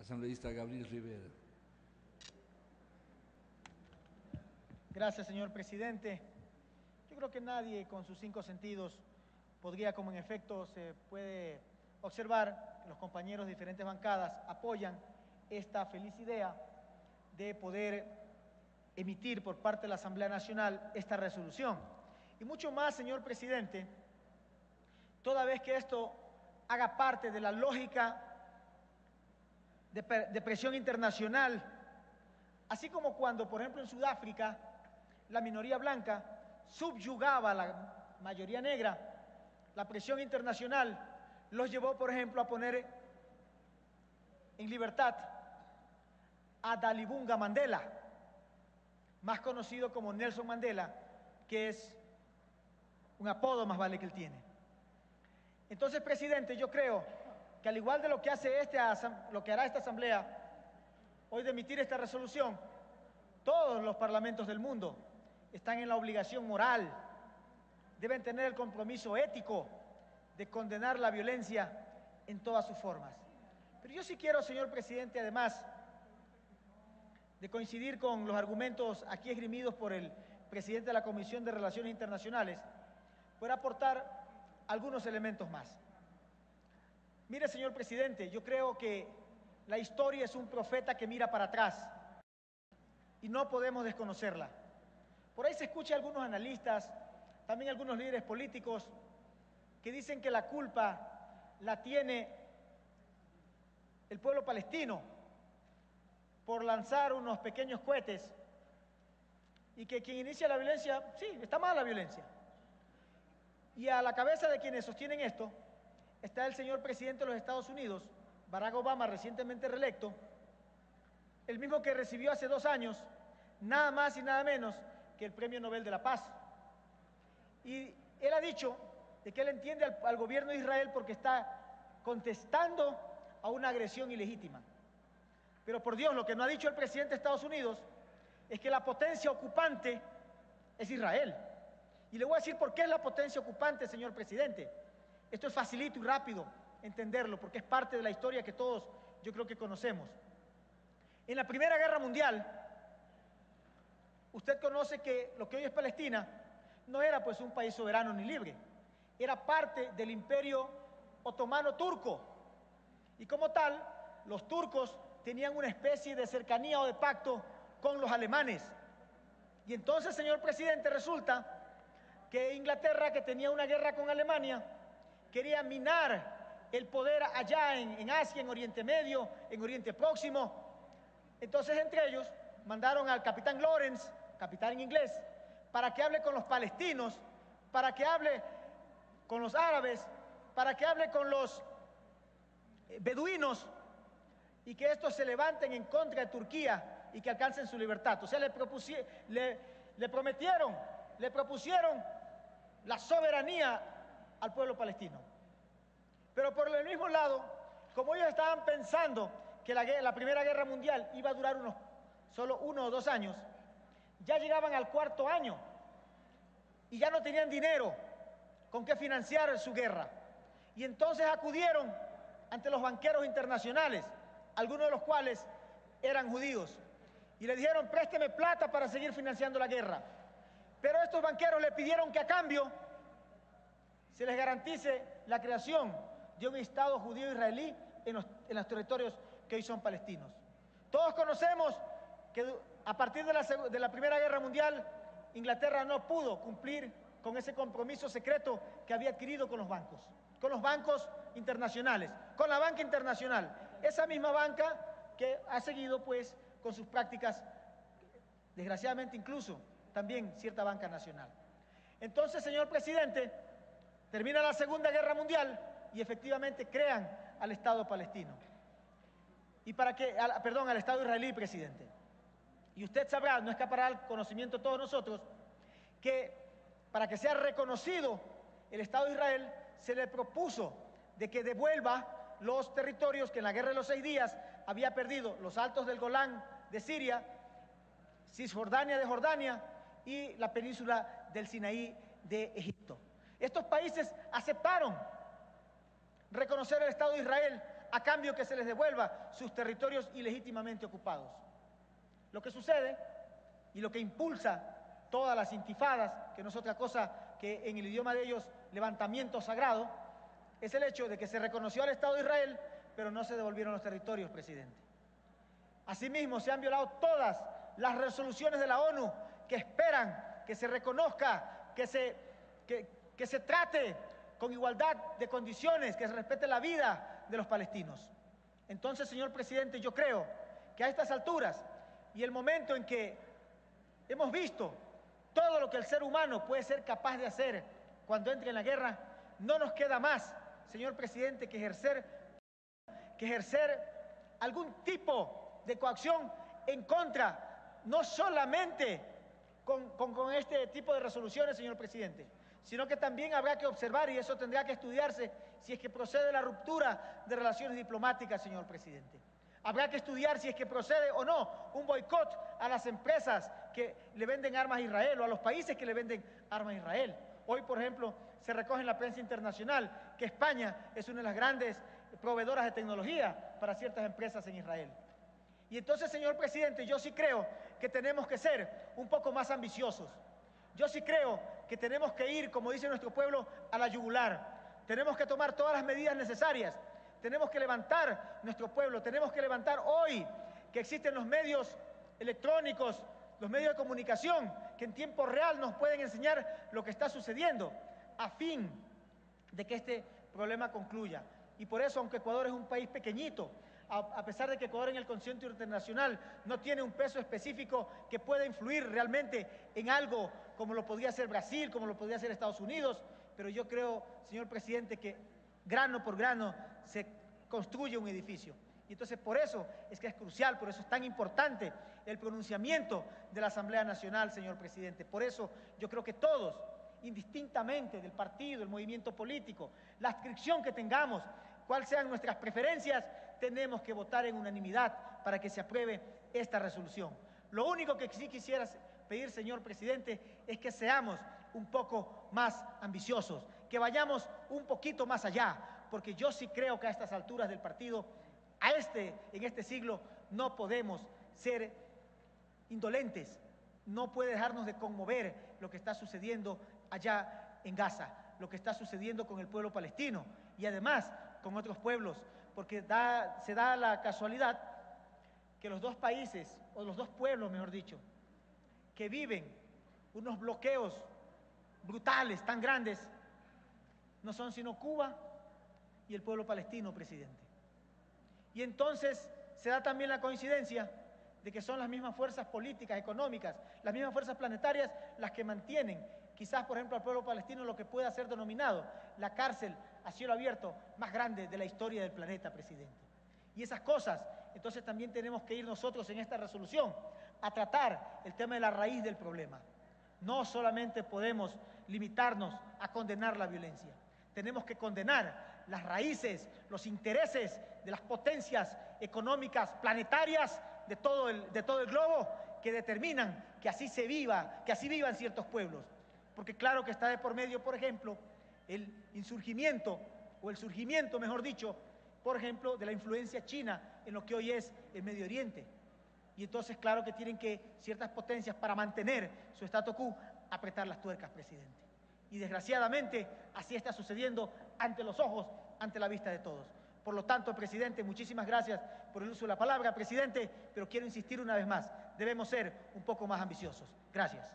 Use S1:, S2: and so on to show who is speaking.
S1: Asambleísta Gabriel Rivera.
S2: Gracias, señor presidente. Yo creo que nadie con sus 5 sentidos podría, como en efecto se puede observar, que los compañeros de diferentes bancadas apoyan esta feliz idea de poder emitir por parte de la Asamblea Nacional esta resolución. Y mucho más, señor presidente, toda vez que esto haga parte de la lógica de presión internacional, así como cuando, por ejemplo, en Sudáfrica, la minoría blanca subyugaba a la mayoría negra, la presión internacional los llevó, por ejemplo, a poner en libertad a Dalibunga Mandela, más conocido como Nelson Mandela, que es un apodo más vale que él tiene. Entonces, presidente, yo creo que al igual de lo que hará esta asamblea hoy de emitir esta resolución, todos los parlamentos del mundo están en la obligación moral, deben tener el compromiso ético de condenar la violencia en todas sus formas. Pero yo sí quiero, señor presidente, además de coincidir con los argumentos aquí esgrimidos por el presidente de la Comisión de Relaciones Internacionales, poder aportar algunos elementos más. Mire, señor presidente, yo creo que la historia es un profeta que mira para atrás y no podemos desconocerla. Por ahí se escucha a algunos analistas, también algunos líderes políticos, que dicen que la culpa la tiene el pueblo palestino por lanzar unos pequeños cohetes y que quien inicia la violencia, sí, está mal la violencia. Y a la cabeza de quienes sostienen esto está el señor presidente de los Estados Unidos, Barack Obama, recientemente reelecto, el mismo que recibió hace 2 años nada más y nada menos que el Premio Nobel de la Paz. Y él ha dicho de que él entiende al gobierno de Israel porque está contestando a una agresión ilegítima. Pero por Dios, lo que no ha dicho el presidente de Estados Unidos es que la potencia ocupante es Israel. Y le voy a decir por qué es la potencia ocupante, señor presidente. Esto es facilito y rápido entenderlo, porque es parte de la historia que todos yo creo que conocemos. En la Primera Guerra Mundial, usted conoce que lo que hoy es Palestina no era pues un país soberano ni libre, era parte del Imperio Otomano Turco. Y como tal, los turcos tenían una especie de cercanía o de pacto con los alemanes. Y entonces, señor presidente, resulta que Inglaterra, que tenía una guerra con Alemania, quería minar el poder allá en Asia, en Oriente Medio, en Oriente Próximo. Entonces, entre ellos, mandaron al capitán Lawrence, capitán en inglés, para que hable con los palestinos, para que hable con los árabes, para que hable con los beduinos y que estos se levanten en contra de Turquía y que alcancen su libertad. O sea, le propusieron la soberanía al pueblo palestino. Pero por el mismo lado, como ellos estaban pensando que la Primera Guerra Mundial iba a durar solo 1 o 2 años, ya llegaban al 4.º año y ya no tenían dinero con qué financiar su guerra. Y entonces acudieron ante los banqueros internacionales, algunos de los cuales eran judíos, y le dijeron: présteme plata para seguir financiando la guerra. Pero estos banqueros le pidieron que a cambio se les garantice la creación de un Estado judío israelí en los territorios que hoy son palestinos. Todos conocemos que a partir de la Primera Guerra Mundial, Inglaterra no pudo cumplir con ese compromiso secreto que había adquirido con los bancos internacionales, con la banca internacional, esa misma banca que ha seguido pues con sus prácticas, desgraciadamente incluso también cierta banca nacional. Entonces, señor presidente, termina la Segunda Guerra Mundial y efectivamente crean al Estado palestino. Al Estado israelí, presidente. Y usted sabrá, no escapará al conocimiento de todos nosotros, que para que sea reconocido el Estado de Israel, se le propuso de que devuelva los territorios que en la Guerra de los 6 días había perdido: los altos del Golán de Siria, Cisjordania de Jordania y la península del Sinaí de Egipto. Estos países aceptaron reconocer el Estado de Israel a cambio que se les devuelva sus territorios ilegítimamente ocupados. Lo que sucede y lo que impulsa todas las intifadas, que no es otra cosa que en el idioma de ellos levantamiento sagrado, es el hecho de que se reconoció al Estado de Israel, pero no se devolvieron los territorios, presidente. Asimismo, se han violado todas las resoluciones de la ONU que esperan que se reconozca, que se trate con igualdad de condiciones, que se respete la vida de los palestinos. Entonces, señor presidente, yo creo que a estas alturas y el momento en que hemos visto todo lo que el ser humano puede ser capaz de hacer cuando entre en la guerra, no nos queda más, señor presidente, que ejercer algún tipo de coacción en contra, no solamente con este tipo de resoluciones, señor presidente, sino que también habrá que observar, y eso tendrá que estudiarse, si es que procede la ruptura de relaciones diplomáticas, señor presidente. Habrá que estudiar si es que procede o no un boicot a las empresas que le venden armas a Israel o a los países que le venden armas a Israel. Hoy, por ejemplo, se recoge en la prensa internacional que España es una de las grandes proveedoras de tecnología para ciertas empresas en Israel. Y entonces, señor presidente, yo sí creo que tenemos que ser un poco más ambiciosos. Yo sí creo que tenemos que ir, como dice nuestro pueblo, a la yugular. Tenemos que tomar todas las medidas necesarias. Tenemos que levantar nuestro pueblo. Tenemos que levantar hoy que existen los medios electrónicos, los medios de comunicación, que en tiempo real nos pueden enseñar lo que está sucediendo, a fin de que este problema concluya. Y por eso, aunque Ecuador es un país pequeñito, a pesar de que Ecuador en el concierto internacional no tiene un peso específico que pueda influir realmente en algo como lo podría ser Brasil, como lo podría ser Estados Unidos, pero yo creo, señor presidente, que grano por grano se construye un edificio. Y entonces por eso es que es crucial, por eso es tan importante el pronunciamiento de la Asamblea Nacional, señor presidente. Por eso yo creo que todos, indistintamente del partido, el movimiento político, la adscripción que tengamos, cuáles sean nuestras preferencias, tenemos que votar en unanimidad para que se apruebe esta resolución. Lo único que sí quisiera pedir, señor presidente, es que seamos un poco más ambiciosos, que vayamos un poquito más allá, porque yo sí creo que a estas alturas del partido, en este siglo, no podemos ser indolentes. No puede dejarnos de conmover lo que está sucediendo allá en Gaza, lo que está sucediendo con el pueblo palestino y además con otros pueblos, porque se da la casualidad que los dos países, o los dos pueblos, mejor dicho, que viven unos bloqueos brutales, tan grandes, no son sino Cuba y el pueblo palestino, presidente. Y entonces se da también la coincidencia de que son las mismas fuerzas políticas, económicas, las mismas fuerzas planetarias las que mantienen, quizás, por ejemplo, al pueblo palestino lo que pueda ser denominado la cárcel a cielo abierto más grande de la historia del planeta, presidente. Y esas cosas, entonces también tenemos que ir nosotros en esta resolución a tratar el tema de la raíz del problema. No solamente podemos limitarnos a condenar la violencia, tenemos que condenar las raíces, los intereses de las potencias económicas planetarias de todo el globo que determinan que así se viva, que así vivan ciertos pueblos. Porque claro que está de por medio, por ejemplo, el insurgimiento, o el surgimiento, mejor dicho, por ejemplo, de la influencia china en lo que hoy es el Medio Oriente. Y entonces, claro que tienen que ciertas potencias, para mantener su statu quo, apretar las tuercas, presidente. Y desgraciadamente, así está sucediendo ante los ojos, ante la vista de todos. Por lo tanto, presidente, muchísimas gracias por el uso de la palabra, presidente, pero quiero insistir una vez más, debemos ser un poco más ambiciosos. Gracias.